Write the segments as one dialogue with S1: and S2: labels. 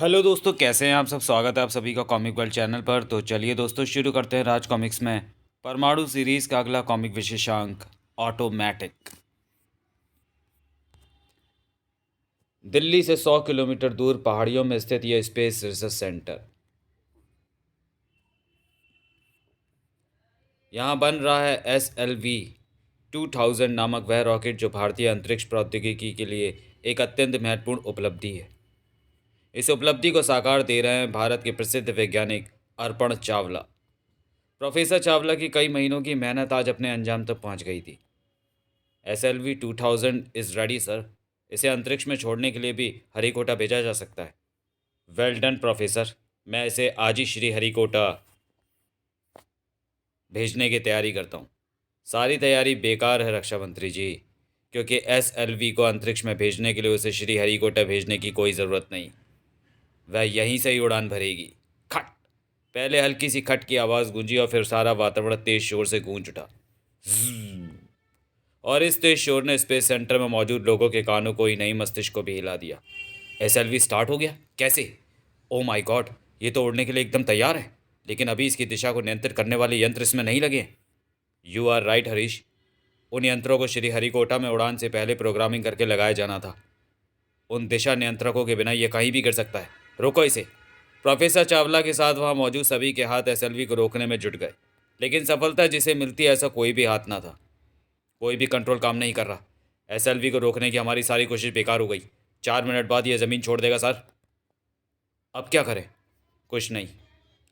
S1: Hello दोस्तों, कैसे हैं आप सब। स्वागत है आप सभी का कॉमिक वर्ल्ड चैनल पर। तो चलिए दोस्तों, शुरू करते हैं राज कॉमिक्स में परमाणु सीरीज का अगला कॉमिक विशेषांक, ऑटोमैटिक। दिल्ली से 100 किलोमीटर दूर पहाड़ियों में स्थित यह स्पेस रिसर्च सेंटर, यहाँ बन रहा है SLV-2000 नामक वह रॉकेट जो भारतीय अंतरिक्ष प्रौद्योगिकी के लिए एक अत्यंत महत्वपूर्ण उपलब्धि है। इस उपलब्धि को साकार दे रहे हैं भारत के प्रसिद्ध वैज्ञानिक अर्पण चावला। प्रोफेसर चावला की कई महीनों की मेहनत आज अपने अंजाम तक पहुंच गई थी। SLV-2000 is ready sir. इसे अंतरिक्ष में छोड़ने के लिए भी हरिकोटा भेजा जा सकता है। वेल डन प्रोफेसर, मैं इसे आज ही श्री हरिकोटा भेजने की तैयारी करता हूँ। सारी तैयारी बेकार है रक्षा मंत्री जी, क्योंकि SLV को अंतरिक्ष में भेजने के लिए उसे श्री हरिकोटा भेजने की कोई ज़रूरत नहीं। वह यहीं से ही उड़ान भरेगी। खट। पहले हल्की सी खट की आवाज़ गूंजी और फिर सारा वातावरण तेज शोर से गूंज उठा। और इस तेज शोर ने स्पेस सेंटर में मौजूद लोगों के कानों को ही नहीं, मस्तिष्क को भी हिला दिया। SLV स्टार्ट हो गया? कैसे? ओ माय गॉड, ये तो उड़ने के लिए एकदम तैयार है, लेकिन अभी इसकी दिशा को नियंत्रित करने वाले यंत्र इसमें नहीं लगे। यू आर राइट हरीश, उन यंत्रों को श्री हरिकोटा में उड़ान से पहले प्रोग्रामिंग करके लगाया जाना था। उन दिशा नियंत्रकों के बिना ये कहीं भी गिर सकता है। रोको इसे। प्रोफेसर चावला के साथ वहाँ मौजूद सभी के हाथ SLV को रोकने में जुट गए, लेकिन सफलता जिसे मिलती है ऐसा कोई भी हाथ ना था। कोई भी कंट्रोल काम नहीं कर रहा। SLV को रोकने की हमारी सारी कोशिश बेकार हो गई। 4 मिनट बाद यह ज़मीन छोड़ देगा सर। अब क्या करें? कुछ नहीं,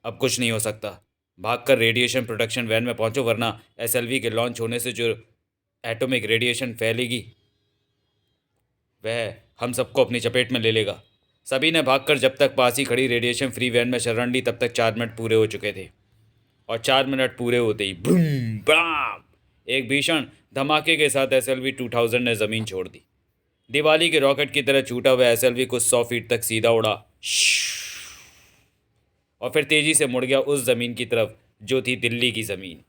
S1: अब कुछ नहीं हो सकता। भागकर रेडिएशन प्रोटेक्शन वैन में पहुंचो, वरना SLV के लॉन्च होने से जो एटॉमिक रेडिएशन फैलेगी वह हम सबको अपनी चपेट में ले लेगा। सभी ने भागकर जब तक पास ही खड़ी रेडिएशन फ्री वैन में शरण ली, तब तक 4 मिनट पूरे हो चुके थे। और 4 मिनट पूरे होते ही बूम बम, एक भीषण धमाके के साथ SLV-2000 ने ज़मीन छोड़ दी। दिवाली के रॉकेट की तरह छूटा हुआ SLV कुछ 100 फीट तक सीधा उड़ा और फिर तेजी से मुड़ गया उस ज़मीन की तरफ जो थी दिल्ली की ज़मीन।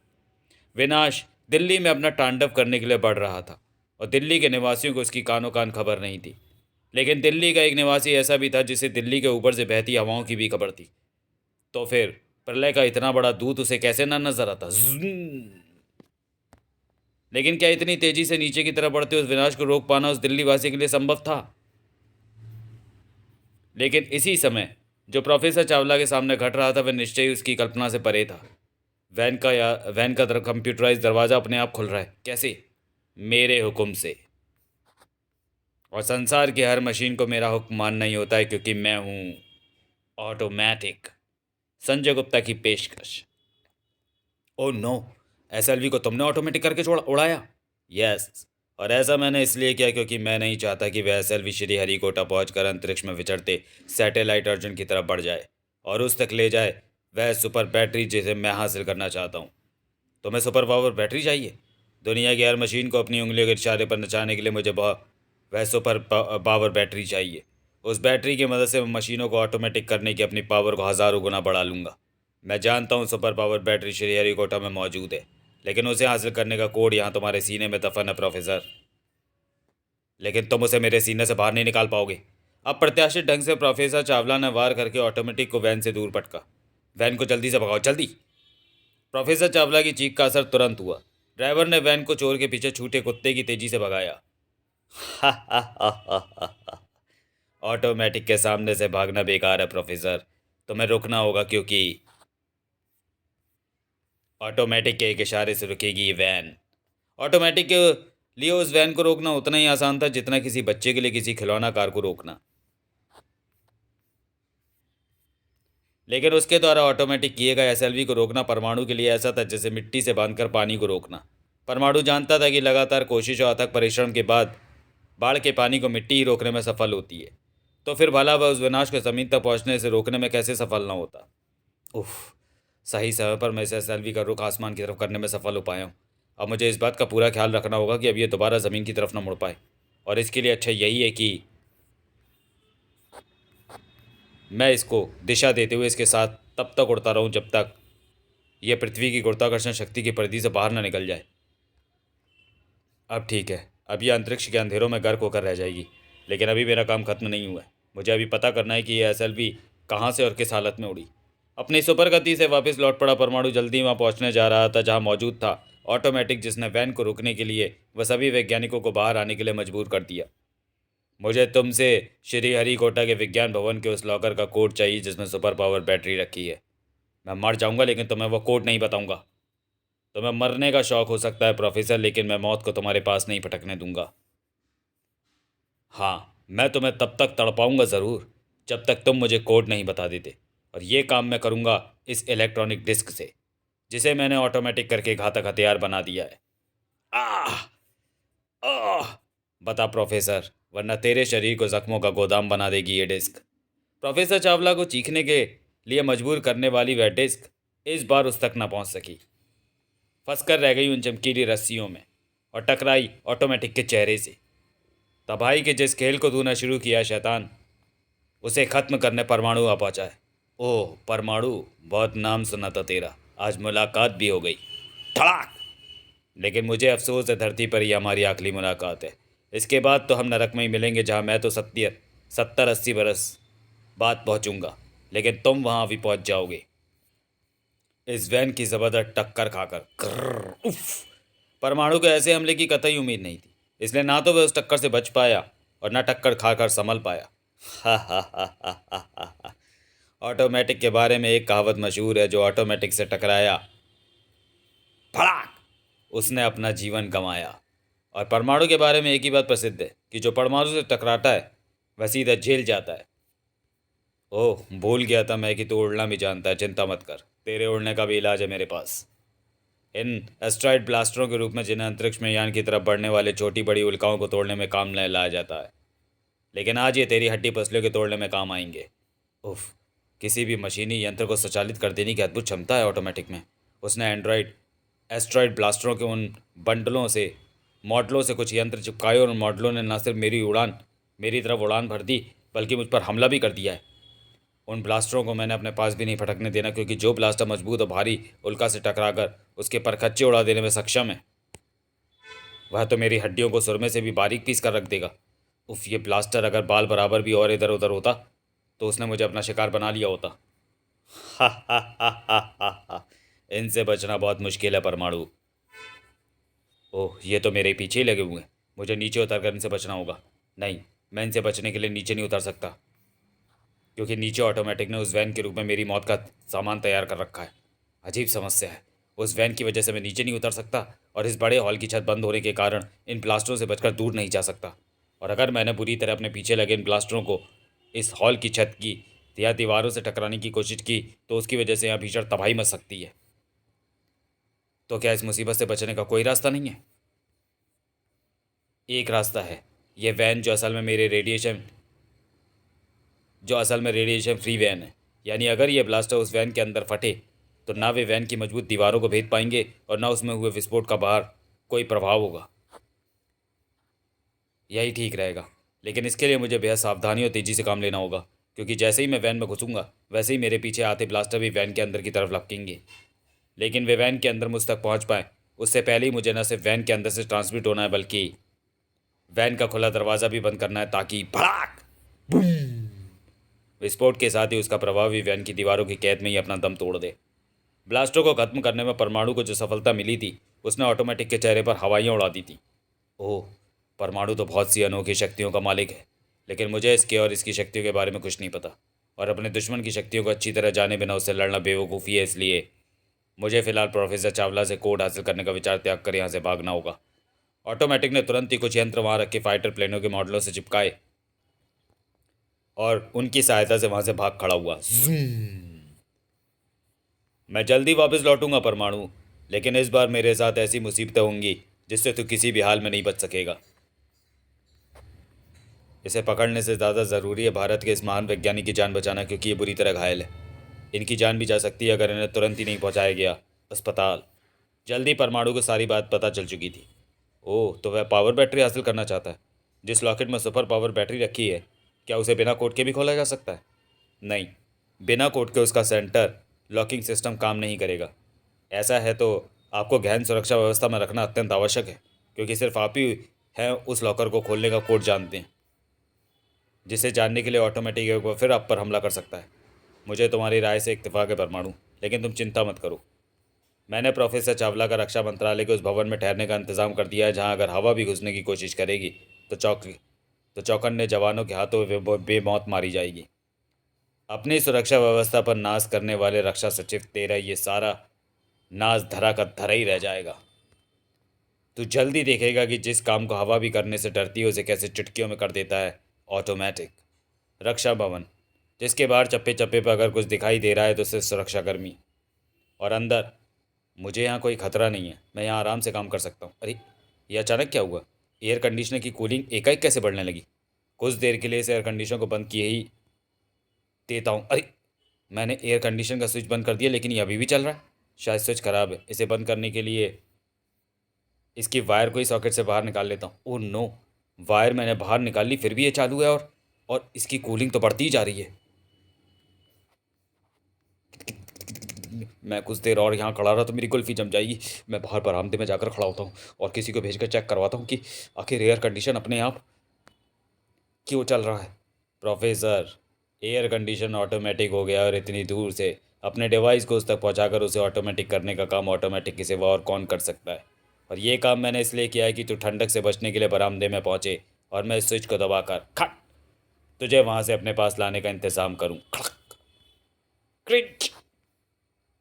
S1: विनाश दिल्ली में अपना तांडव करने के लिए बढ़ रहा था और दिल्ली के निवासियों को उसकी कानों कान खबर नहीं थी। लेकिन दिल्ली का एक निवासी ऐसा भी था जिसे दिल्ली के ऊपर से बहती हवाओं की भी खबर थी। तो फिर प्रलय का इतना बड़ा दूत उसे कैसे ना नजर आता। लेकिन क्या इतनी तेजी से नीचे की तरफ बढ़ते उस विनाश को रोक पाना उस दिल्ली वासी के लिए संभव था? लेकिन इसी समय जो प्रोफेसर चावला के सामने घट रहा था वह निश्चय ही उसकी कल्पना से परे था। वैन का कंप्यूटराइज दरवाज़ा अपने आप खुल रहा है। कैसे? मेरे हुक्म से। और संसार की हर मशीन को मेरा हुक्म मानना ही होता है, क्योंकि मैं हूँ ऑटोमैटिक। संजय गुप्ता की पेशकश। ओह नो, SLV को तुमने ऑटोमेटिक करके छोड़ा उड़ाया? यस, और ऐसा मैंने इसलिए किया क्योंकि मैं नहीं चाहता कि वह SLV श्री हरिकोटा पहुंचकर अंतरिक्ष में विचरते सैटेलाइट अर्जुन की तरफ बढ़ जाए और उस तक ले जाए वह सुपर बैटरी जिसे मैं हासिल करना चाहता हूँ। तुम्हें सुपर पावर बैटरी चाहिए? दुनिया की हर मशीन को अपनी उंगलियों के इशारे पर नचाने के लिए मुझे वह सुपर पावर बैटरी चाहिए। उस बैटरी की मदद से मैं मशीनों को ऑटोमेटिक करने की अपनी पावर को हज़ारों गुना बढ़ा लूँगा। मैं जानता हूँ super power battery Shri Harikota में मौजूद है, लेकिन उसे हासिल करने का कोड यहाँ तुम्हारे सीने में दफन है प्रोफेसर। लेकिन तुम उसे मेरे सीने से बाहर नहीं निकाल पाओगे। अप्रत्याशित ढंग से प्रोफेसर चावला ने वार करके ऑटोमेटिक को वैन से दूर पटका। वैन को जल्दी से भगाओ, जल्दी। प्रोफेसर चावला की चीख का असर तुरंत हुआ। ड्राइवर ने वैन को चोर के पीछे छूटे कुत्ते की तेजी से भगाया। ऑटोमेटिक के सामने से भागना बेकार है प्रोफेसर, तुम्हें रुकना होगा, क्योंकि ऑटोमेटिक के एक इशारे से रुकेगी ये वैन। ऑटोमेटिक के लिए उस वैन को रोकना उतना ही आसान था जितना किसी बच्चे के लिए किसी खिलौना कार को रोकना। लेकिन उसके द्वारा ऑटोमेटिक किए गए SLV को रोकना परमाणु के लिए ऐसा था जैसे मिट्टी से बांधकर पानी को रोकना। परमाणु जानता था कि लगातार कोशिश और अथक परिश्रम के बाद बाढ़ के पानी को मिट्टी ही रोकने में सफल होती है, तो फिर भला वह उस विनाश को ज़मीन तक पहुंचने से रोकने में कैसे सफल ना होता। उफ, सही समय पर मैं इस SLV का रुख आसमान की तरफ करने में सफल हो पाया हूँ। अब मुझे इस बात का पूरा ख्याल रखना होगा कि अब ये दोबारा ज़मीन की तरफ न मुड़ पाए, और इसके लिए अच्छा यही है कि मैं इसको दिशा देते हुए इसके साथ तब तक उड़ता रहूं जब तक यह पृथ्वी की गुरुत्वाकर्षण शक्ति की परिधि से बाहर ना निकल जाए। अब ठीक है, अब यह अंतरिक्ष के अंधेरों में गर्क होकर रह जाएगी, लेकिन अभी मेरा काम खत्म नहीं हुआ है। मुझे अभी पता करना है कि ये एसएलवी कहाँ से और किस हालत में उड़ी। अपनी सुपर गति से वापस लौट पड़ा परमाणु जल्दी वहाँ पहुँचने जा रहा था जहाँ मौजूद था ऑटोमेटिक, जिसने वैन को रुकने के लिए वह सभी वैज्ञानिकों को बाहर आने के लिए मजबूर कर दिया। मुझे तुमसे श्रीहरिकोटा के विज्ञान भवन के उस लॉकर का कोड चाहिए जिसमें सुपर पावर बैटरी रखी है। मैं मर जाऊंगा लेकिन तुम्हें वो कोड नहीं बताऊंगा। तुम्हें मरने का शौक हो सकता है प्रोफेसर, लेकिन मैं मौत को तुम्हारे पास नहीं पटकने दूंगा। हाँ, मैं तुम्हें तब तक तड़पाऊंगा ज़रूर जब तक तुम मुझे कोड नहीं बता देते, और ये काम मैं करूंगा इस इलेक्ट्रॉनिक डिस्क से जिसे मैंने ऑटोमेटिक करके घातक हथियार बना दिया है। आह आह बता प्रोफेसर, वरना तेरे शरीर को जख्मों का गोदाम बना देगी ये डिस्क। प्रोफेसर चावला को चीखने के लिए मजबूर करने वाली वह डिस्क इस बार उस तक न पहुंच सकी। फंसकर रह गई उन चमकीली रस्सियों में और टकराई ऑटोमेटिक के चेहरे से। तबाही के जिस खेल को तूने शुरू किया शैतान, उसे खत्म करने परमाणु आ पहुंचा है। ओह परमाणु, बहुत नाम सुना था तेरा, आज मुलाकात भी हो गई। धड़ाक। लेकिन मुझे अफसोस है धरती पर ही हमारी आखिरी मुलाकात है। इसके बाद तो हम नरक में ही मिलेंगे जहाँ मैं तो 70-80 बरस बाद पहुँचूँगा, लेकिन तुम वहाँ भी पहुँच जाओगे इस वैन की ज़बरदस्त टक्कर खाकर। ग्रर्र, उफ। परमाणु को ऐसे हमले की कतई उम्मीद नहीं थी, इसलिए ना तो वह उस टक्कर से बच पाया और ना टक्कर खाकर संभल पाया। हा हा हा हा हा हा हा। ऑटोमेटिक के बारे में एक कहावत मशहूर है, जो ऑटोमेटिक से टकराया फड़ाक उसने अपना जीवन गंवाया। और परमाणु के बारे में एक ही बात प्रसिद्ध है कि जो परमाणु से टकराता है वह सीधा जेल जाता है। ओह भूल गया था मैं कि तू उड़ना भी जानता है, चिंता मत कर, तेरे उड़ने का भी इलाज है मेरे पास। इन एस्ट्रॉइड ब्लास्टरों के रूप में जिन्हें अंतरिक्ष में यान की तरफ बढ़ने वाले छोटी बड़ी उल्काओं को तोड़ने में काम में लाया जाता है, लेकिन आज ये तेरी हड्डी पसलियों के तोड़ने में काम आएंगे। उफ, किसी भी मशीनी यंत्र को संचालित कर देने की अद्भुत क्षमता है ऑटोमेटिक में। उसने एस्ट्रॉइड ब्लास्टरों के उन बंडलों से मॉडलों से कुछ यंत्र चिपकाए और उन मॉडलों ने न सिर्फ मेरी तरफ उड़ान भर दी बल्कि मुझ पर हमला भी कर दिया है। उन ब्लास्टरों को मैंने अपने पास भी नहीं फटकने देना, क्योंकि जो ब्लास्टर मजबूत और भारी उल्का से टकराकर उसके परखच्चे उड़ा देने में सक्षम है, वह तो मेरी हड्डियों को सुरमे से भी बारीक पीस कर रख देगा। उफ, ये ब्लास्टर अगर बाल बराबर भी और इधर उधर होता तो उसने मुझे अपना शिकार बना लिया होता। हा हा हा हा हा हा। इनसे बचना बहुत मुश्किल है परमाणु। ओह, ये तो मेरे पीछे ही लगे हुए हैं, मुझे नीचे उतर कर इनसे बचना होगा। नहीं, मैं इनसे बचने के लिए नीचे नहीं उतर सकता, क्योंकि नीचे ऑटोमेटिक ने उस वैन के रूप में मेरी मौत का सामान तैयार कर रखा है। अजीब समस्या है, उस वैन की वजह से मैं नीचे नहीं उतर सकता और इस बड़े हॉल की छत बंद होने के कारण इन ब्लास्टरों से बचकर दूर नहीं जा सकता। और अगर मैंने बुरी तरह अपने पीछे लगे इन ब्लास्टरों को इस हॉल की छत की या दीवारों से टकराने की कोशिश की तो उसकी वजह से यहाँ भीषण तबाही मच सकती है। तो क्या इस मुसीबत से बचने का कोई रास्ता नहीं है? एक रास्ता है, ये वैन जो असल में रेडिएशन फ्री वैन है। यानी अगर ये ब्लास्टर उस वैन के अंदर फटे तो ना वे वैन की मजबूत दीवारों को भेद पाएंगे और ना उसमें हुए विस्फोट का बाहर कोई प्रभाव होगा। यही ठीक रहेगा, लेकिन इसके लिए मुझे बेहद सावधानी और तेज़ी से काम लेना होगा, क्योंकि जैसे ही मैं वैन में घुसूंगा वैसे ही मेरे पीछे आते ब्लास्टर भी वैन के अंदर की तरफ लपकेंगे। लेकिन वे वैन के अंदर मुझ तक पहुंच पाए उससे पहले ही मुझे न सिर्फ वैन के अंदर से ट्रांसमिट होना है बल्कि वैन का खुला दरवाज़ा भी बंद करना है, ताकि भड़ाक विस्फोट के साथ ही उसका प्रभाव भी वैन की दीवारों की कैद में ही अपना दम तोड़ दे। ब्लास्टरों को खत्म करने में परमाणु को जो सफलता मिली थी उसने ऑटोमेटिक के चेहरे पर हवाइयाँ उड़ा दी थी। ओह, परमाणु तो बहुत सी अनोखी शक्तियों का मालिक है, लेकिन मुझे इसके और इसकी शक्तियों के बारे में कुछ नहीं पता, और अपने दुश्मन की शक्तियों को अच्छी तरह जाने बिना उससे लड़ना बेवकूफ़ी है। इसलिए मुझे फिलहाल प्रोफेसर चावला से कोड हासिल करने का विचार त्याग कर यहाँ से भागना होगा। ऑटोमेटिक ने तुरंत ही कुछ यंत्र वहाँ रखे फाइटर प्लेनों के मॉडलों से चिपकाए और उनकी सहायता से वहाँ से भाग खड़ा हुआ। मैं जल्दी वापस लौटूंगा परमाणु, लेकिन इस बार मेरे साथ ऐसी मुसीबतें होंगी जिससे तू किसी भी हाल में नहीं बच सकेगा। इसे पकड़ने से ज़्यादा ज़रूरी है भारत के इस महान वैज्ञानिक की जान बचाना, क्योंकि ये बुरी तरह घायल है। इनकी जान भी जा सकती है अगर इन्हें तुरंत ही नहीं पहुंचाया गया अस्पताल। जल्दी परमाणु को सारी बात पता चल चुकी थी। ओह, तो वह पावर बैटरी हासिल करना चाहता है। जिस लॉकेट में सुपर पावर बैटरी रखी है, क्या उसे बिना कोड के भी खोला जा सकता है? नहीं, बिना कोड के उसका सेंटर लॉकिंग सिस्टम काम नहीं करेगा। ऐसा है तो आपको गहन सुरक्षा व्यवस्था में रखना अत्यंत आवश्यक है, क्योंकि सिर्फ आप ही हैं उस लॉकर को खोलने का कोड जानते हैं। जिसे जानने के लिए ऑटोमेटिक एक बार फिर आप पर हमला कर सकता है। मुझे तुम्हारी राय से इत्तेफाक है परमाणु, लेकिन तुम चिंता मत करो। मैंने प्रोफेसर चावला का रक्षा मंत्रालय के उस भवन में ठहरने का इंतजाम कर दिया है जहां अगर हवा भी घुसने की कोशिश करेगी तो चौकन्ने जवानों के हाथों बेमौत मारी जाएगी। अपनी सुरक्षा व्यवस्था पर नाश करने वाले रक्षा सचिव, तेरा ये सारा नाश धरा का धरा ही रह जाएगा। तू जल्दी देखेगा कि जिस काम को हवा भी करने से डरती है उसे कैसे चुटकियों में कर देता है ऑटोमेटिक। रक्षा भवन, जिसके बाहर चप्पे चप्पे पर अगर कुछ दिखाई दे रहा है तो सिर्फ सुरक्षाकर्मी, और अंदर मुझे यहाँ कोई खतरा नहीं है, मैं यहाँ आराम से काम कर सकता हूँ। अरे ये अचानक क्या हुआ? एयर कंडीशनर की कूलिंग एकाएक कैसे बढ़ने लगी? कुछ देर के लिए इस एयर कंडीशनर को बंद किए ही देता हूँ। अरे मैंने एयर कंडीशनर का स्विच बंद कर दिया लेकिन ये अभी भी चल रहा है। शायद स्विच खराब है। इसे बंद करने के लिए इसकी वायर को ही सॉकेट से बाहर निकाल लेता हूँ। ओह नो, वायर मैंने बाहर निकाल ली फिर भी ये चालू है और इसकी कूलिंग तो बढ़ती ही जा रही है। मैं कुछ देर और यहाँ खड़ा रहा तो मेरी कुल्फी जम जाएगी। मैं बाहर बरामदे में जाकर खड़ा होता हूँ और किसी को भेजकर चेक करवाता हूँ कि आखिर एयर कंडीशन अपने आप क्यों चल रहा है। प्रोफेसर, एयर कंडीशन ऑटोमेटिक हो गया और इतनी दूर से अपने डिवाइस को उस तक पहुँचाकर उसे ऑटोमेटिक करने का काम ऑटोमेटिक के सिवा और कौन कर सकता है। और ये काम मैंने इसलिए किया है कि तू ठंडक से बचने के लिए बरामदे में पहुँचे और मैं इस स्विच को दबाकर खट तुझे वहाँ से अपने पास लाने का इंतज़ाम करूँ। Cringe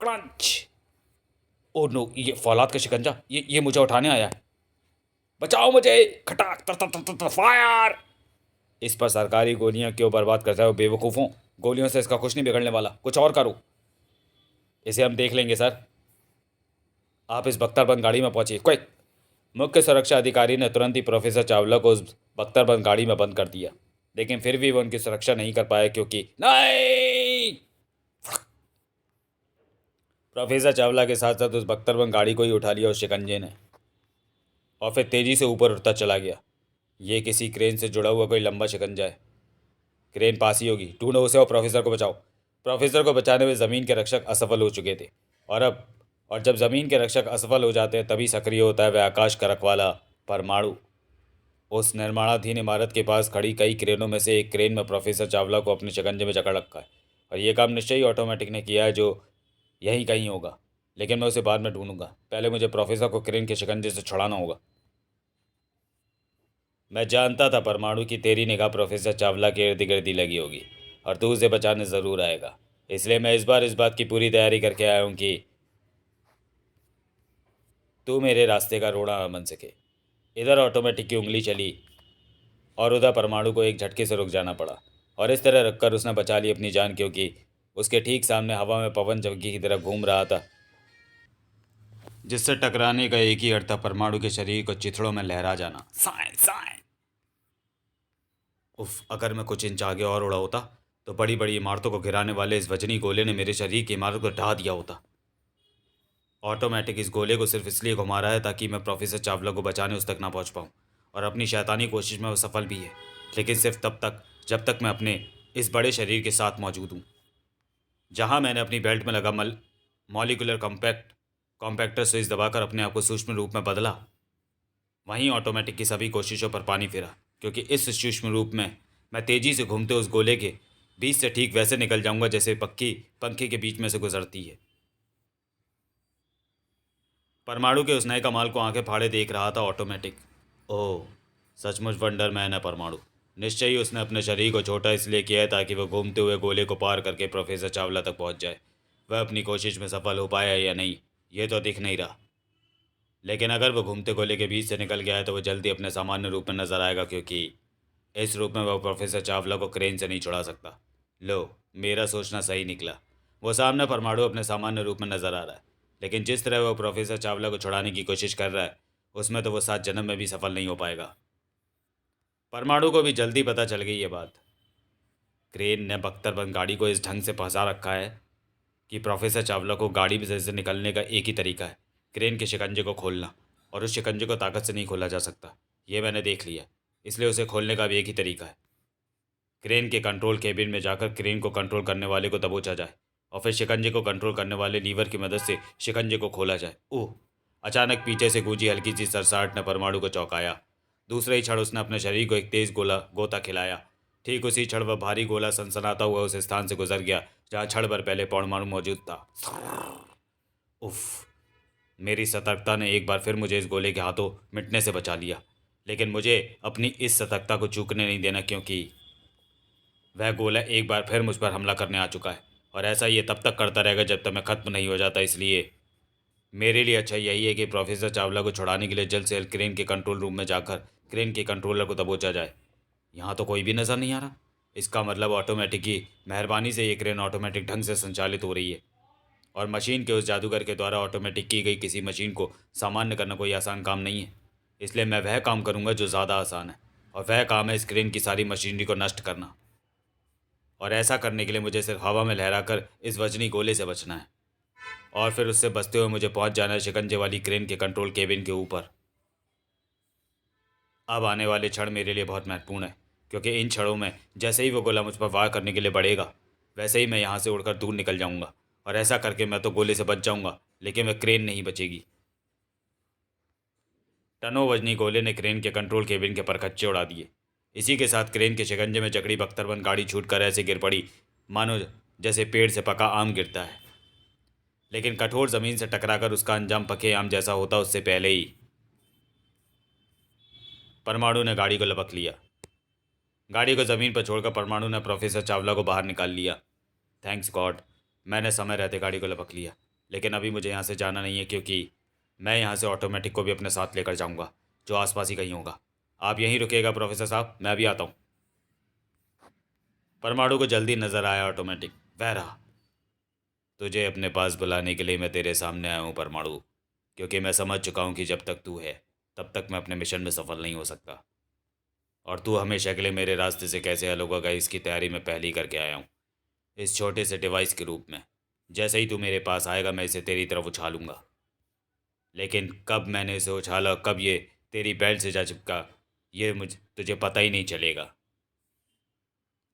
S1: crunch. ओ नो, ये फौलाद का शिकंजा, ये मुझे उठाने आया है। बचाओ मुझे। खटाक तर तर तर तर फायर। इस पर सरकारी गोलियां क्यों बर्बाद करता है वो बेवकूफ़ों? गोलियों से इसका कुछ नहीं बिगड़ने वाला, कुछ और करो। इसे हम देख लेंगे सर। आप इस बख्तरबंद गाड़ी में पहुंचिए क्विक। मुख्य सुरक्षा अधिकारी ने तुरंत ही प्रोफेसर चावला को उस बख्तरबंद गाड़ी में बंद कर दिया, लेकिन फिर भी वो उनकी सुरक्षा नहीं कर पाया क्योंकि नहीं, प्रोफेसर चावला के साथ साथ उस बख्तरबंद गाड़ी को ही उठा लिया उस शिकंजे ने और फिर तेजी से ऊपर उठता चला गया। ये किसी क्रेन से जुड़ा हुआ कोई लंबा शिकंजा है। क्रेन पास ही होगी, ढूंढो उसे और प्रोफेसर को बचाओ। प्रोफेसर को बचाने में ज़मीन के रक्षक असफल हो चुके थे और जब ज़मीन के रक्षक असफल हो जाते हैं तभी सक्रिय होता है वह आकाश का रखवाला परमाणु। उस निर्माणाधीन इमारत के पास खड़ी कई क्रेनों में से एक क्रेन में प्रोफेसर चावला को अपने शिकंजे में जकड़ रखा है और ये काम निश्चय ही ऑटोमेटिक ने किया है जो यहीं कहीं होगा, लेकिन मैं उसे बाद में ढूंढूंगा। पहले मुझे प्रोफेसर को क्रेन के शिकंजे से छुड़ाना होगा। मैं जानता था परमाणु की तेरी निगाह प्रोफेसर चावला के इर्द गिर्द ही लगी होगी और तू उसे बचाने ज़रूर आएगा। इसलिए मैं इस बार इस बात की पूरी तैयारी करके आया हूँ कि तू मेरे रास्ते का रोड़ा ना बन सके। इधर ऑटोमेटिक की उंगली चली और उधर परमाणु को एक झटके से रुक जाना पड़ा और इस तरह रखकर उसने बचा ली अपनी जान, क्योंकि उसके ठीक सामने हवा में पवन चक्की की तरह घूम रहा था जिससे टकराने का एक ही अर्थ था, परमाणु के शरीर को चिथड़ों में लहरा जाना। साइन साइन। उफ, अगर मैं कुछ इंच आगे और उड़ा होता तो बड़ी बड़ी इमारतों को गिराने वाले इस वजनी गोले ने मेरे शरीर की इमारत को ढहा दिया होता। ऑटोमेटिक इस गोले को सिर्फ इसलिए घुमा रहा है ताकि मैं प्रोफेसर चावला को बचाने उस तक ना पहुंच पाऊं, और अपनी शैतानी कोशिश में वो सफल भी है, लेकिन सिर्फ तब तक जब तक मैं अपने इस बड़े शरीर के साथ मौजूद हूँ। जहाँ मैंने अपनी बेल्ट में लगा मॉलिकुलर कॉम्पैक्टर स्विच दबाकर अपने आप को सूक्ष्म रूप में बदला, वहीं ऑटोमेटिक की सभी कोशिशों पर पानी फिरा, क्योंकि इस सूक्ष्म रूप में मैं तेज़ी से घूमते उस गोले के बीच से ठीक वैसे निकल जाऊंगा जैसे पक्की पंखे के बीच में से गुजरती है। परमाणु के उस नए कमाल को आंखें फाड़े देख रहा था ऑटोमेटिक। ओह, सचमुच वंडरमैन है परमाणु। निश्चय ही उसने अपने शरीर को छोटा इसलिए किया है ताकि वह घूमते हुए गोले को पार करके प्रोफेसर चावला तक पहुंच जाए। वह अपनी कोशिश में सफल हो पाया या नहीं ये तो दिख नहीं रहा, लेकिन अगर वह घूमते गोले के बीच से निकल गया है तो वह जल्दी अपने सामान्य रूप में नजर आएगा, क्योंकि इस रूप में वह प्रोफेसर चावला को क्रेन से नहीं छुड़ा सकता। लो, मेरा सोचना सही निकला। वो सामने परमाणु अपने सामान्य रूप में नजर आ रहा है, लेकिन जिस तरह वह प्रोफेसर चावला को छुड़ाने की कोशिश कर रहा है उसमें तो वो 7 जन्म में भी सफल नहीं हो पाएगा। परमाणु को भी जल्दी पता चल गई ये बात। क्रेन ने बख्तरबंद गाड़ी को इस ढंग से फंसा रखा है कि प्रोफेसर चावला को गाड़ी में से निकलने का एक ही तरीका है, क्रेन के शिकंजे को खोलना, और उस शिकंजे को ताकत से नहीं खोला जा सकता, ये मैंने देख लिया। इसलिए उसे खोलने का भी एक ही तरीका है, क्रेन के कंट्रोल केबिन में जाकर क्रेन को कंट्रोल करने वाले को दबोचा जाए और फिर शिकंजे को कंट्रोल करने वाले लीवर की मदद से शिकंजे को खोला जाए। ओह, अचानक पीछे से गूंजी हल्की सी सरसाहट ने परमाणु को चौंकाया। दूसरे ही क्षण उसने अपने शरीर को एक तेज गोता खिलाया ठीक उसी क्षण वह भारी गोला सनसनाता हुआ उस स्थान से गुजर गया जहाँ क्षण भर पहले परमाणु मौजूद था। उफ! मेरी सतर्कता ने एक बार फिर मुझे इस गोले के हाथों मिटने से बचा लिया, लेकिन मुझे अपनी इस सतर्कता को चूकने नहीं देना, क्योंकि वह गोला एक बार फिर मुझ पर हमला करने आ चुका है और ऐसा ये तब तक करता रहेगा जब तक मैं ख़त्म नहीं हो जाता। इसलिए मेरे लिए अच्छा यही है कि प्रोफेसर चावला को छुड़ाने के लिए जल्द से जल्द क्रेन के कंट्रोल रूम में जाकर क्रेन के कंट्रोलर को दबोचा जाए। यहाँ तो कोई भी नज़र नहीं आ रहा। इसका मतलब ऑटोमेटिक की मेहरबानी से ये क्रेन ऑटोमेटिक ढंग से संचालित हो रही है और मशीन के उस जादूगर के द्वारा ऑटोमेटिक की गई किसी मशीन को सामान्य करना कोई आसान काम नहीं है। इसलिए मैं वह काम करूँगा जो ज़्यादा आसान है, और वह काम है इस क्रेन की सारी मशीनरी को नष्ट करना। और ऐसा करने के लिए मुझे सिर्फ हवा में लहराकर इस वजनी गोले से बचना है और फिर उससे बचते हुए मुझे पहुंच जाना है शिकंजे वाली क्रेन के कंट्रोल केबिन के ऊपर। अब आने वाले क्षण मेरे लिए बहुत महत्वपूर्ण है, क्योंकि इन क्षणों में जैसे ही वो गोला मुझ पर वार करने के लिए बढ़ेगा, वैसे ही मैं यहाँ से उड़कर दूर निकल जाऊंगा और ऐसा करके मैं तो गोले से बच जाऊंगा, लेकिन वह क्रेन नहीं बचेगी। टनों वजनी गोले ने क्रेन के कंट्रोल केबिन के परखच्चे उड़ा दिए। इसी के साथ क्रेन के शिकंजे में जकड़ी बख्तरबंद गाड़ी छूटकर ऐसे गिर पड़ी मानो जैसे पेड़ से पका आम गिरता है, लेकिन कठोर ज़मीन से टकराकर उसका अंजाम पके आम जैसा होता उससे पहले ही परमाणु ने गाड़ी को लपक लिया। गाड़ी को ज़मीन पर छोड़कर परमाणु ने प्रोफेसर चावला को बाहर निकाल लिया। थैंक्स गॉड, मैंने समय रहते गाड़ी को लपक लिया। लेकिन अभी मुझे यहाँ से जाना नहीं है, क्योंकि मैं यहाँ से ऑटोमेटिक को भी अपने साथ लेकर जाऊँगा, जो आसपास ही कहीं होगा। आप यहीं रुकिएगा प्रोफेसर साहब, मैं अभी आता हूँ। परमाणु को जल्दी नज़र आया ऑटोमेटिक। वह रहा। तुझे अपने पास बुलाने के लिए मैं तेरे सामने आया हूँ परमाणु, क्योंकि मैं समझ चुका हूँ कि जब तक तू है तब तक मैं अपने मिशन में सफल नहीं हो सकता, और तू हमेशा के लिए मेरे रास्ते से कैसे अलग होगा इसकी तैयारी मैं पहले ही करके आया हूँ, इस छोटे से डिवाइस के रूप में। जैसे ही तू मेरे पास आएगा मैं इसे तेरी तरफ उछालूंगा, लेकिन कब मैंने इसे उछाला, कब ये तेरी बेल्ट से जा चिपका, ये मुझे तुझे पता ही नहीं चलेगा।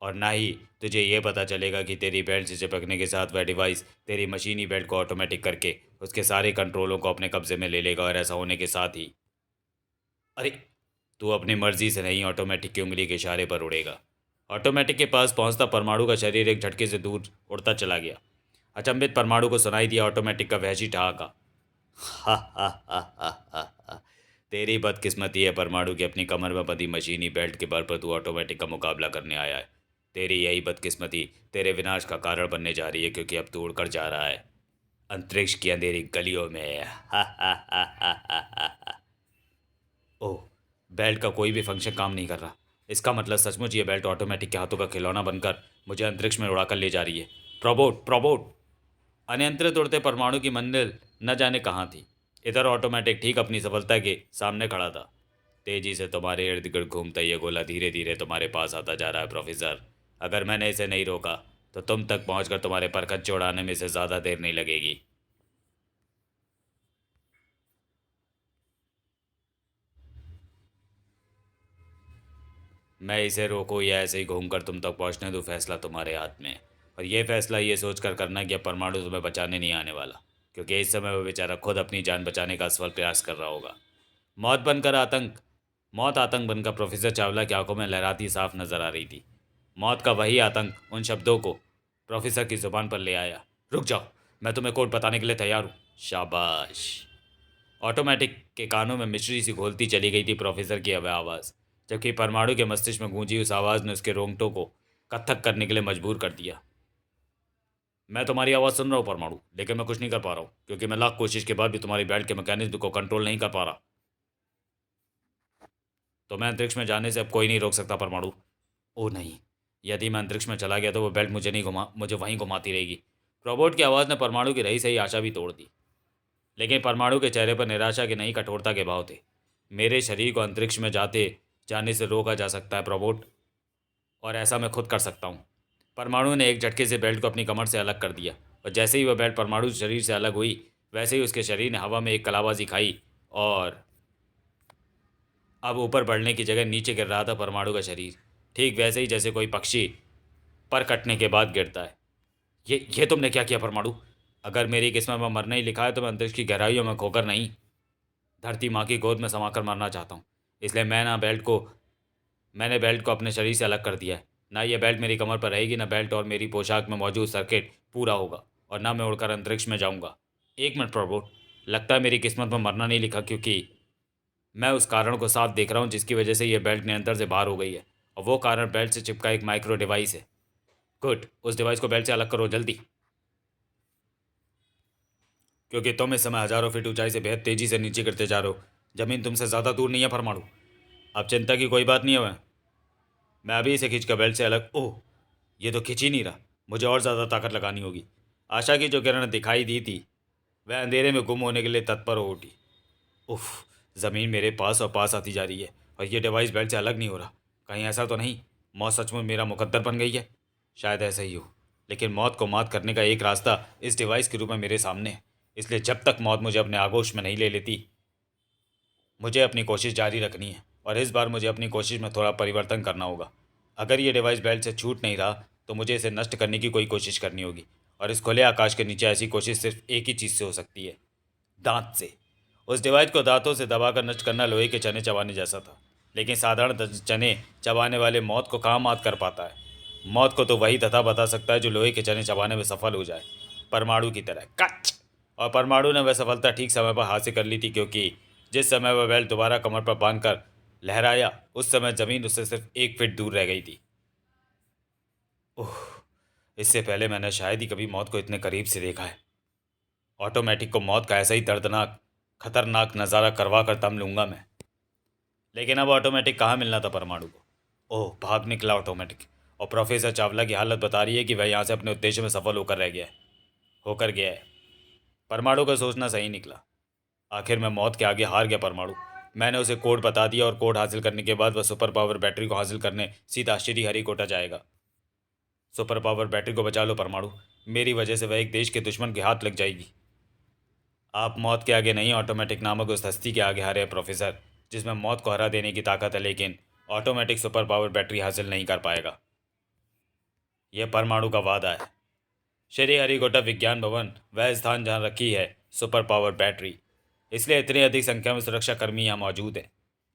S1: और ना ही तुझे ये पता चलेगा कि तेरी बेल्ट से चिपकने के साथ वह डिवाइस तेरी मशीनी बेल्ट को ऑटोमेटिक करके उसके सारे कंट्रोलों को अपने कब्जे में ले लेगा, और ऐसा होने के साथ ही अरे, तू अपनी मर्जी से नहीं, ऑटोमेटिक की उंगली के इशारे पर उड़ेगा। ऑटोमेटिक के पास पहुंचता परमाणु का शरीर एक झटके से दूर उड़ता चला गया। अचंभित परमाणु को सुनाई दिया ऑटोमेटिक का वहशी ठहाका। हा हा हा हा हा हा। तेरी बदकिस्मती है परमाणु की अपनी कमर में बंधी मशीनी बेल्ट के बल पर तू ऑटोमेटिक का मुकाबला करने आया है। तेरी यही बदकिस्मती तेरे विनाश का कारण बनने जा रही है, क्योंकि अब तू उड़कर जा रहा है अंतरिक्ष की अंधेरी गलियों में। हा हा हा हा हा हा। ओह, बेल्ट का कोई भी फंक्शन काम नहीं कर रहा। इसका मतलब सचमुच ये बेल्ट ऑटोमेटिक के हाथों का खिलौना बनकर मुझे अंतरिक्ष में उड़ाकर ले जा रही है। प्रोबोट प्रोबोट। अनियंत्रित उड़ते परमाणु की मंजिल न जाने कहाँ थी। इधर ऑटोमेटिक ठीक अपनी सफलता के सामने खड़ा था। तेजी से तुम्हारे इर्द गिर्द घूमता ये गोला धीरे धीरे तुम्हारे पास आता जा रहा है प्रोफेसर। अगर मैंने इसे नहीं रोका तो तुम तक पहुंचकर तुम्हारे परखच्चे उड़ाने में से ज़्यादा देर नहीं लगेगी। मैं इसे रोकूं या ऐसे ही घूमकर तुम तक पहुंचने दूं, फैसला तुम्हारे हाथ में है। और ये फैसला ये सोचकर करना कि अब परमाणु तुम्हें बचाने नहीं आने वाला, क्योंकि इस समय वो बेचारा खुद अपनी जान बचाने का असफल प्रयास कर रहा होगा। मौत बनकर आतंक मौत आतंक बनकर प्रोफेसर चावला की आंखों में लहराती साफ नजर आ रही थी। मौत का वही आतंक उन शब्दों को प्रोफेसर की जुबान पर ले आया। रुक जाओ, मैं तुम्हें कोड बताने के लिए तैयार हूँ। शाबाश। ऑटोमेटिक के कानों में मिश्री सी घोलती चली गई थी प्रोफेसर की वह आवाज़, जबकि परमाणु के मस्तिष्क में गूंजी उस आवाज़ ने उसके रोंगटों को कत्थक करने के लिए मजबूर कर दिया। मैं तुम्हारी आवाज़ सुन रहा हूँ परमाणु, लेकिन मैं कुछ नहीं कर पा रहा हूँ, क्योंकि मैं लाख कोशिश के बाद भी तुम्हारी बेल्ट के मैकेनिज्म को कंट्रोल नहीं कर पा रहा। तो मैं अंतरिक्ष में जाने से अब कोई नहीं रोक सकता परमाणु। ओ नहीं, यदि मैं अंतरिक्ष में चला गया तो वो बेल्ट मुझे वहीं घुमाती रहेगी। रोबोट की आवाज़ ने परमाणु की रही सही आशा भी तोड़ दी, लेकिन परमाणु के चेहरे पर निराशा के नहीं कठोरता के भाव थे। मेरे शरीर को अंतरिक्ष में जाने से रोका जा सकता है रोबोट, और ऐसा मैं खुद कर सकता हूँ। परमाणु ने एक झटके से बेल्ट को अपनी कमर से अलग कर दिया, और जैसे ही वह बेल्ट परमाणु शरीर से अलग हुई, वैसे ही उसके शरीर ने हवा में एक कलाबाजी खाई, और अब ऊपर बढ़ने की जगह नीचे गिर रहा था परमाणु का शरीर, ठीक वैसे ही जैसे कोई पक्षी पर कटने के बाद गिरता है। ये तुमने क्या किया परमाणु? अगर मेरी किस्मत में मरना ही लिखा है तो मैं अंतरिक्ष की गहराइयों में खोकर नहीं, धरती माँ की गोद में समाकर मरना चाहता हूँ। इसलिए मैंने बेल्ट को अपने शरीर से अलग कर दिया है। ना ये बेल्ट मेरी कमर पर रहेगी, ना बेल्ट और मेरी पोशाक में मौजूद सर्किट पूरा होगा, और ना मैं उड़कर अंतरिक्ष में जाऊंगा। एक मिनट प्रभु, लगता है मेरी किस्मत में मरना नहीं लिखा, क्योंकि मैं उस कारण को साफ देख रहा हूँ जिसकी वजह से ये बेल्ट नियंत्रण से बाहर हो गई है, और वो कारण बेल्ट से चिपका एक माइक्रो डिवाइस है। गुड, उस डिवाइस को बेल्ट से अलग करो जल्दी, क्योंकि तुम इस समय हजारों फीट ऊंचाई से बेहद तेजी से नीचे गिरते जा रहे हो। जमीन तुमसे ज़्यादा दूर नहीं है परमाणु। अब चिंता की कोई बात नहीं है। मैं अभी इसे खींच कर बेल्ट से अलग, ओह, ये तो खींच ही नहीं रहा। मुझे और ज़्यादा ताकत लगानी होगी। आशा की जो किरण दिखाई दी थी वह अंधेरे में गुम होने के लिए तत्पर हो उठी। उफ, ज़मीन मेरे पास और पास आती जा रही है, और ये डिवाइस बेल्ट से अलग नहीं हो रहा। कहीं ऐसा तो नहीं मौत सचमुच मेरा मुकद्दर बन गई है? शायद ऐसा ही हो, लेकिन मौत को मात करने का एक रास्ता इस डिवाइस के रूप में मेरे सामने है। इसलिए जब तक मौत मुझे अपने आगोश में नहीं ले लेती, मुझे अपनी कोशिश जारी रखनी है। और इस बार मुझे अपनी कोशिश में थोड़ा परिवर्तन करना होगा। अगर ये डिवाइस बेल्ट से छूट नहीं रहा तो मुझे इसे नष्ट करने की कोई कोशिश करनी होगी, और इस खुले आकाश के नीचे ऐसी कोशिश सिर्फ एक ही चीज़ से हो सकती है, दांत से। उस डिवाइस को दांतों से दबाकर नष्ट करना लोहे के चने चबाने जैसा था, लेकिन साधारण चने चबाने वाले मौत को कहाँ मात कर पाता है? मौत को तो वही तथा बता सकता है जो लोहे के चने चबाने में सफल हो जाए, परमाणु की तरह कच। और परमाणु ने वह सफलता ठीक समय पर हासिल कर ली थी, क्योंकि जिस समय वह बेल्ट दोबारा कमर पर बांधकर लहराया उस समय जमीन उससे सिर्फ 1 फीट दूर रह गई थी। ओह, इससे पहले मैंने शायद ही कभी मौत को इतने करीब से देखा है। ऑटोमेटिक को मौत का ऐसा ही दर्दनाक खतरनाक नज़ारा करवा कर दम लूंगा मैं। लेकिन अब ऑटोमेटिक कहाँ मिलना था परमाणु को? ओह, भाग निकला ऑटोमेटिक। और प्रोफेसर चावला की हालत बता रही है कि वह यहाँ से अपने उद्देश्य में सफल होकर गया है। परमाणु का सोचना सही निकला। आखिर में मौत के आगे हार गया परमाणु। मैंने उसे कोड बता दिया, और कोड हासिल करने के बाद वह सुपर पावर बैटरी को हासिल करने सीधा श्री हरिकोटा जाएगा। सुपर पावर बैटरी को बचा लो परमाणु, मेरी वजह से वह एक देश के दुश्मन के हाथ लग जाएगी। आप मौत के आगे नहीं, ऑटोमेटिक नामक उस हस्ती के आगे हारे हैं प्रोफेसर, जिसमें मौत को हरा देने की ताकत है, लेकिन ऑटोमेटिक सुपर पावर बैटरी हासिल नहीं कर पाएगा। यह परमाणु का वादा है। श्री हरिकोटा विज्ञान भवन वह स्थान जहां रखी है सुपर पावर बैटरी, इसलिए इतनी अधिक संख्या में सुरक्षा कर्मी यहाँ मौजूद हैं।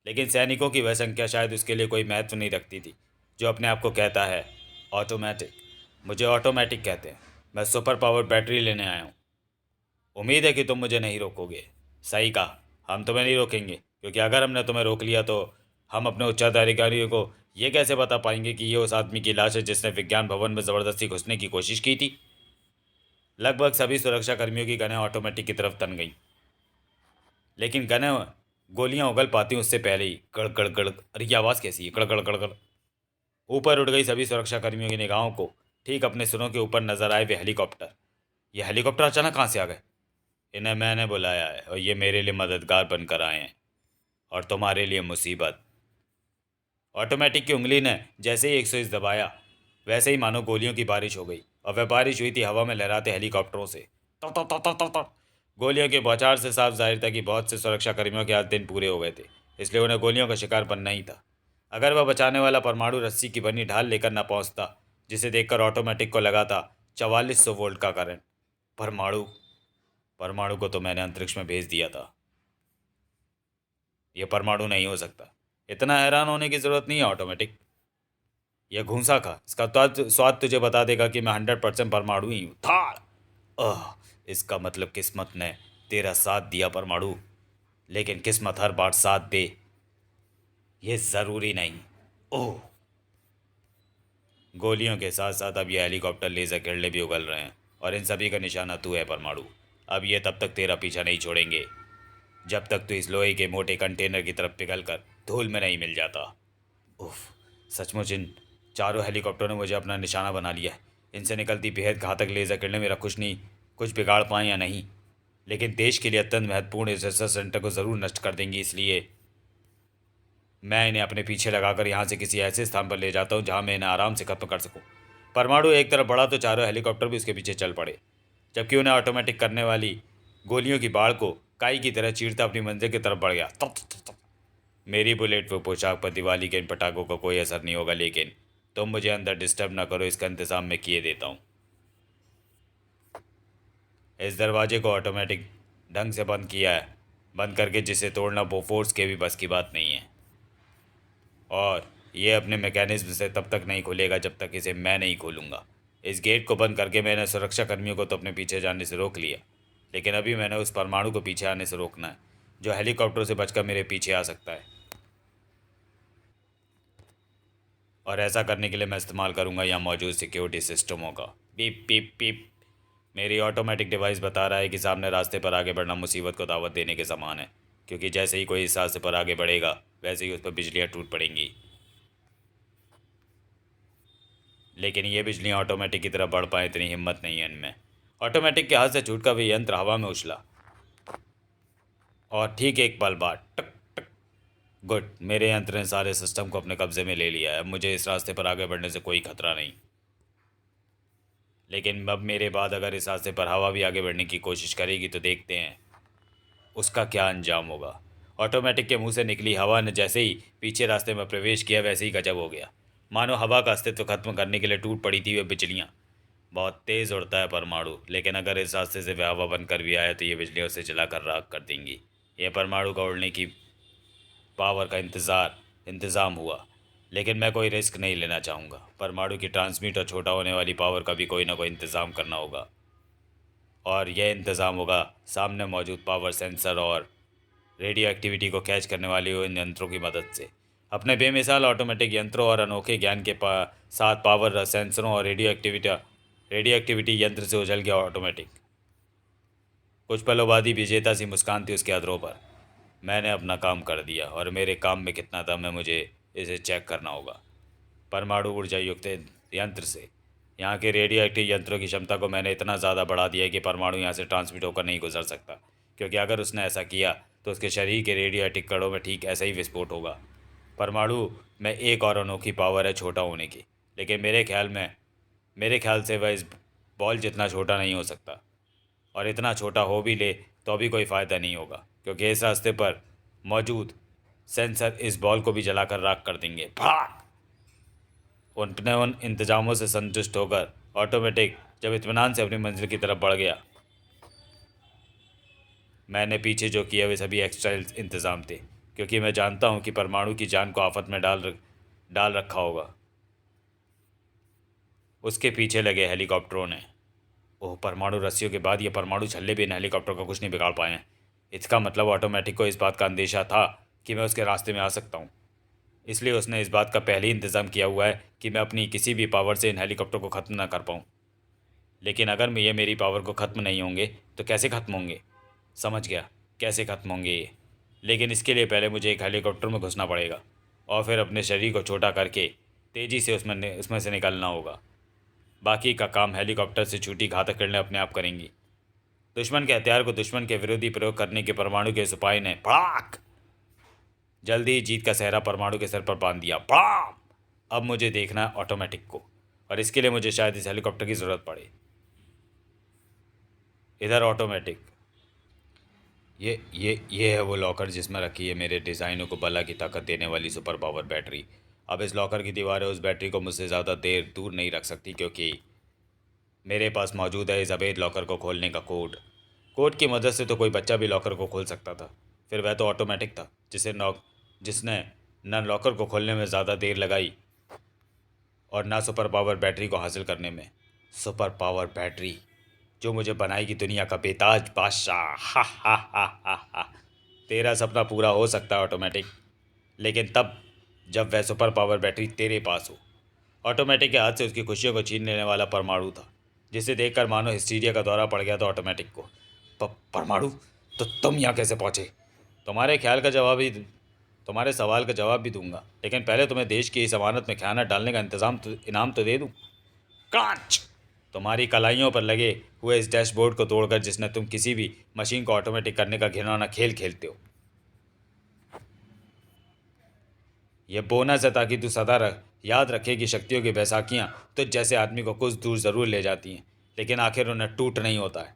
S1: लेकिन सैनिकों की वह संख्या शायद उसके लिए कोई महत्व नहीं रखती थी, जो अपने आप को कहता है ऑटोमेटिक। मुझे ऑटोमेटिक कहते हैं। मैं सुपर पावर बैटरी लेने आया हूँ। उम्मीद है कि तुम मुझे नहीं रोकोगे। सही कहा, हम तुम्हें नहीं रोकेंगे, क्योंकि अगर हमने तुम्हें रोक लिया तो हम अपने उच्चाधिकारियों को ये कैसे बता पाएंगे कि ये उस आदमी की लाश है जिसने विज्ञान भवन में ज़बरदस्ती घुसने की कोशिश की थी। लगभग सभी सुरक्षा कर्मियों की गनें ऑटोमेटिक की तरफ तन गईं, लेकिन गनें गोलियां उगल पाती उससे पहले ही गड़ गड़ गड़, अरे ये आवाज़ कैसी है? गड़ गड़ गड़ गड़। ऊपर उड़ गई सभी सुरक्षा कर्मियों की निगाहों को ठीक अपने सिरों के ऊपर नजर आए वे हेलीकॉप्टर। ये हेलीकॉप्टर अचानक कहाँ से आ गए? इन्हें मैंने बुलाया है, और ये मेरे लिए मददगार बनकर आए हैं, और तुम्हारे लिए मुसीबत। ऑटोमेटिक की उंगली ने जैसे ही एक स्विच दबाया, वैसे ही मानो गोलियों की बारिश हो गई, और वह बारिश हुई थी हवा में लहराते हेलीकॉप्टरों से। तौ तौ तौ तौ तौ तौ। गोलियों के बौछार से साफ जाहिर था कि बहुत से सुरक्षा कर्मियों के आज दिन पूरे हो गए थे, इसलिए उन्हें गोलियों का शिकार बनना ही था। अगर वह बचाने वाला परमाणु रस्सी की बनी ढाल लेकर न पहुंचता, जिसे देखकर ऑटोमेटिक को लगा था 4400 वोल्ट का करंट। परमाणु परमाणु को तो मैंने अंतरिक्ष में भेज दिया था। यह परमाणु नहीं हो सकता। इतना हैरान होने की जरूरत नहीं है ऑटोमेटिक। यह घूंसा खा, इसका स्वाद तुझे बता देगा कि मैं 100% परमाणु ही हूँ। थाड़। आह, इसका मतलब किस्मत ने तेरा साथ दिया परमाणु, लेकिन किस्मत हर बार साथ दे ये ज़रूरी नहीं। ओह, गोलियों के साथ साथ अब ये हेलीकॉप्टर लेज़र किरणें भी उगल रहे हैं, और इन सभी का निशाना तू है परमाणु। अब ये तब तक तेरा पीछा नहीं छोड़ेंगे जब तक तू इस लोहे के मोटे कंटेनर की तरफ पिघल कर धूल में नहीं मिल जाता। उफ, सचमुच इन चारों हेलीकॉप्टरों ने मुझे अपना निशाना बना लिया है। इनसे निकलती बेहद घातक लेज़र किरणें मेरा कुछ बिगाड़ पाएँ या नहीं, लेकिन देश के लिए अत्यंत महत्वपूर्ण इस रिसर्च सेंटर को ज़रूर नष्ट कर देंगी। इसलिए मैं इन्हें अपने पीछे लगाकर यहाँ से किसी ऐसे स्थान पर ले जाता हूँ जहाँ मैं इन्हें आराम से खत्म कर सकूँ। परमाणु एक तरफ बढ़ा तो चारों हेलीकॉप्टर भी उसके पीछे चल पड़े, जबकि उन्हें ऑटोमेटिक करने वाली गोलियों की बाढ़ को काई की तरह चीरता अपनी मंजिल की तरफ बढ़ गया। तप तप तप तप। मेरी बुलेट वो पोशाक पर दिवाली के इन पटाखों का कोई असर नहीं होगा, लेकिन तुम मुझे अंदर डिस्टर्ब ना करो, इसका इंतज़ाम मैं किए देता हूँ। इस दरवाजे को ऑटोमेटिक ढंग से बंद किया है, बंद करके जिसे तोड़ना बोफोर्स के भी बस की बात नहीं है। और ये अपने मैकेनिज्म से तब तक नहीं खुलेगा जब तक इसे मैं नहीं खोलूँगा। इस गेट को बंद करके मैंने सुरक्षा कर्मियों को तो अपने पीछे जाने से रोक लिया, लेकिन अभी मैंने उस परमाणु को पीछे आने से रोकना है जो हेलीकॉप्टर से बचकर मेरे पीछे आ सकता है। और ऐसा करने के लिए मैं इस्तेमाल करूंगा यहाँ मौजूद सिक्योरिटी सिस्टमों का। पीप पीप पीप। मेरी ऑटोमेटिक डिवाइस बता रहा है कि सामने रास्ते पर आगे बढ़ना मुसीबत को दावत देने के समान है, क्योंकि जैसे ही कोई इस रास्ते पर आगे बढ़ेगा वैसे ही उस पर बिजलियाँ टूट पड़ेंगी। लेकिन ये बिजलियाँ ऑटोमेटिक की तरफ बढ़ पाए इतनी हिम्मत नहीं है इनमें। ऑटोमेटिक के हाथ से छूट का भी यंत्र हवा में उछला और ठीक एक पल बाद टक टक। गुड, मेरे यंत्र ने सारे सिस्टम को अपने कब्जे में ले लिया है। अब मुझे इस रास्ते पर आगे बढ़ने से कोई खतरा नहीं। लेकिन अब मेरे बाद अगर इस रास्ते पर हवा भी आगे बढ़ने की कोशिश करेगी तो देखते हैं उसका क्या अंजाम होगा। ऑटोमेटिक के मुंह से निकली हवा ने जैसे ही पीछे रास्ते में प्रवेश किया वैसे ही गजब हो गया, मानो हवा का अस्तित्व खत्म करने के लिए टूट पड़ी थी वे बिजलियाँ। बहुत तेज़ उड़ता है परमाणु, लेकिन अगर इस रास्ते से वह हवा बनकर भी आया तो ये बिजलियाँ उसे जलाकर राख कर देंगी। यह परमाणु का उड़ने की पावर का इंतज़ाम हुआ, लेकिन मैं कोई रिस्क नहीं लेना चाहूँगा। परमाणु की ट्रांसमिट और छोटा होने वाली पावर का भी कोई ना कोई इंतज़ाम करना होगा, और यह इंतज़ाम होगा सामने मौजूद पावर सेंसर और रेडियो एक्टिविटी को कैच करने वाली उन यंत्रों की मदद से। अपने बेमिसाल ऑटोमेटिक यंत्रों और अनोखे ज्ञान के साथ पावर सेंसरों और रेडियो एक्टिविटी यंत्र से उछल गया ऑटोमेटिक। कुछ पलों बाद ही विजेता सी मुस्कान थी उसके अधरों पर। मैंने अपना काम कर दिया और मेरे काम में कितना दम है मुझे इसे चेक करना होगा। परमाणु ऊर्जा युक्त यंत्र से यहाँ के रेडियो एक्टिव यंत्रों की क्षमता को मैंने इतना ज़्यादा बढ़ा दिया है कि परमाणु यहाँ से ट्रांसमिट होकर नहीं गुजर सकता, क्योंकि अगर उसने ऐसा किया तो उसके शरीर के रेडियो एक्टिव कणों में ठीक ऐसा ही विस्फोट होगा। परमाणु में एक और अनोखी पावर है छोटा होने की, लेकिन मेरे ख्याल से वह इस बॉल जितना छोटा नहीं हो सकता, और इतना छोटा हो भी ले तो भी कोई फ़ायदा नहीं होगा, क्योंकि इस रास्ते पर मौजूद सेंसर इस बॉल को भी जलाकर राख कर देंगे। भाग! उन इंतजामों से संतुष्ट होकर ऑटोमेटिक जब इत्मीनान से अपनी मंजिल की तरफ बढ़ गया, मैंने पीछे जो किया वे सभी एक्स्ट्रा इंतज़ाम थे, क्योंकि मैं जानता हूँ कि परमाणु की जान को आफत में डाल रखा होगा। उसके पीछे लगे हेलीकॉप्टरों ने। ओह, परमाणु रस्सियों के बाद ये परमाणु छल्ले भी इन हेलीकॉप्टर का कुछ नहीं बिगाड़ पाए हैं। इसका मतलब ऑटोमेटिक को इस बात का अंदेशा था कि मैं उसके रास्ते में आ सकता हूँ, इसलिए उसने इस बात का पहले ही इंतज़ाम किया हुआ है कि मैं अपनी किसी भी पावर से इन हेलीकॉप्टर को ख़त्म ना कर पाऊँ। लेकिन अगर ये मेरी पावर को ख़त्म नहीं होंगे तो कैसे ख़त्म होंगे? समझ गया, कैसे ख़त्म होंगे ये। लेकिन इसके लिए पहले मुझे एक हेलीकॉप्टर में घुसना पड़ेगा और फिर अपने शरीर को छोटा करके तेज़ी से उसमें से निकलना होगा। बाकी का काम हेलीकॉप्टर से छूटी घातक किरणें अपने आप करेंगी। दुश्मन के हथियार को दुश्मन के विरोधी प्रयोग करने के परमाणु के सिपाही ने पड़ाक जल्दी ही जीत का सहरा परमाणु के सर पर बांध दिया। पड़ाम! अब मुझे देखना है ऑटोमेटिक को, और इसके लिए मुझे शायद इस हेलीकॉप्टर की ज़रूरत पड़े। इधर ऑटोमेटिक। ये है वो लॉकर जिसमें रखी है मेरे डिज़ाइनों को बला की ताकत देने वाली सुपर पावर बैटरी। अब इस लॉकर की दीवारें उस बैटरी को मुझसे ज़्यादा देर दूर नहीं रख सकती, क्योंकि मेरे पास मौजूद है इस अवैध लॉकर को खोलने का कोड। कोड की मदद से तो कोई बच्चा भी लॉकर को खोल सकता था। फिर वह तो ऑटोमेटिक था जिसने न लॉकर को खोलने में ज़्यादा देर लगाई और ना सुपर पावर बैटरी को हासिल करने में। सुपर पावर बैटरी जो मुझे बनाएगी दुनिया का बेताज बादशाह। हा हा हा हा हा। तेरा सपना पूरा हो सकता है ऑटोमेटिक, लेकिन तब जब वह सुपर पावर बैटरी तेरे पास हो। ऑटोमेटिक के हाथ से उसकी खुशियों को छीन लेने वाला परमाणु था, जिसे देखकर मानो हिस्टीरिया का दौरा पड़ गया था ऑटोमेटिक को। परमाणु, तो तुम यहाँ कैसे पहुँचे? तुम्हारे सवाल का जवाब भी दूंगा, लेकिन पहले तुम्हें देश की इस अमानत में खयानत डालने का इनाम तो दे दूं। कांच! तुम्हारी कलाइयों पर लगे हुए इस डैशबोर्ड को तोड़कर जिसने तुम किसी भी मशीन को ऑटोमेटिक करने का घिनौना खेल खेलते हो। यह बोनस है ताकि तू याद रखे कि शक्तियों की बैसाखियाँ तुझ जैसे आदमी को कुछ दूर ज़रूर ले जाती हैं, लेकिन आखिर उन्हें टूट नहीं होता है।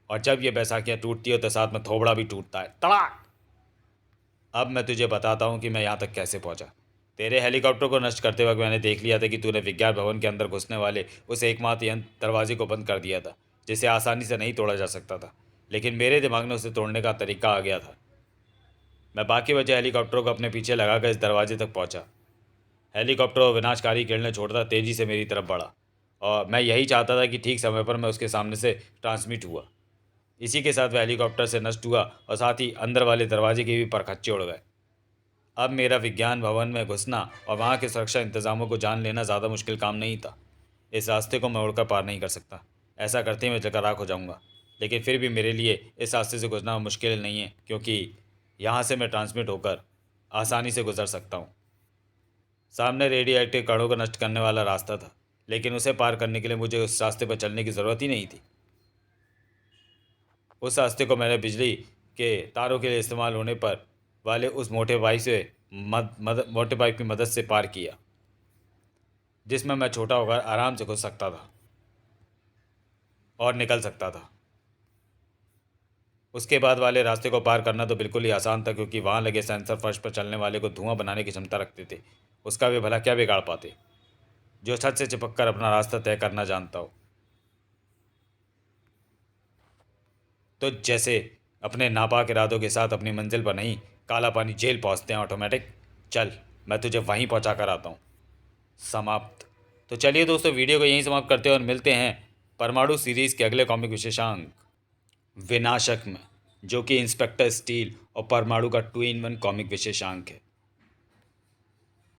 S1: और जब ये बैसाखियाँ टूटती हो तो साथ में थोबड़ा भी टूटता है। तड़ाक! अब मैं तुझे बताता हूँ कि मैं यहाँ तक कैसे पहुँचा। तेरे हेलीकॉप्टर को नष्ट करते वक्त मैंने देख लिया था कि तूने विज्ञान भवन के अंदर घुसने वाले उस एकमात्र यंत्र दरवाजे को बंद कर दिया था, जिसे आसानी से नहीं तोड़ा जा सकता था। लेकिन मेरे दिमाग में उसे तोड़ने का तरीका आ गया था। मैं बाकी बचे हेलीकॉप्टरों को अपने पीछे लगाकर इस दरवाजे तक पहुँचा। हेलीकॉप्टर और विनाशकारी किरणें छोड़ता तेज़ी से मेरी तरफ बढ़ा और मैं यही चाहता था कि ठीक समय पर मैं उसके सामने से ट्रांसमिट हुआ। इसी के साथ वह हेलीकॉप्टर से नष्ट हुआ और साथ ही अंदर वाले दरवाजे के भी परखच्चे उड़ गए। अब मेरा विज्ञान भवन में घुसना और वहाँ के सुरक्षा इंतजामों को जान लेना ज़्यादा मुश्किल काम नहीं था। इस रास्ते को मैं उड़कर पार नहीं कर सकता। ऐसा करते ही मैं जगह राख हो जाऊँगा। लेकिन फिर भी मेरे लिए इस रास्ते से गुजरना मुश्किल नहीं है, क्योंकि यहाँ से मैं ट्रांसमिट होकर आसानी से गुजर सकता हूँ। सामने रेडियो एक्टिव कणों को नष्ट करने वाला रास्ता था, लेकिन उसे पार करने के लिए मुझे उस रास्ते पर चलने की ज़रूरत ही नहीं थी। उस रास्ते को मैंने बिजली के तारों के लिए इस्तेमाल होने पर वाले उस मोटे पाइप की मदद से पार किया, जिसमें मैं छोटा होकर आराम से घुस सकता था और निकल सकता था। उसके बाद वाले रास्ते को पार करना तो बिल्कुल ही आसान था, क्योंकि वहाँ लगे सेंसर फर्श पर चलने वाले को धुआं बनाने की क्षमता रखते थे। उसका वे भला क्या बिगाड़ पाते, जो छत से चिपक कर अपना रास्ता तय करना जानता हो। तो जैसे अपने नापाक इरादों के साथ अपनी मंजिल पर नहीं, काला पानी जेल पहुँचते हैं ऑटोमेटिक। चल, मैं तुझे वहीं पहुँचा कर आता हूँ। समाप्त। तो चलिए दोस्तों, वीडियो को यहीं समाप्त करते हैं और मिलते हैं परमाणु सीरीज़ के अगले कॉमिक विशेषांक विनाशक में, जो कि इंस्पेक्टर स्टील और परमाणु का 2 in 1 कॉमिक विशेषांक है।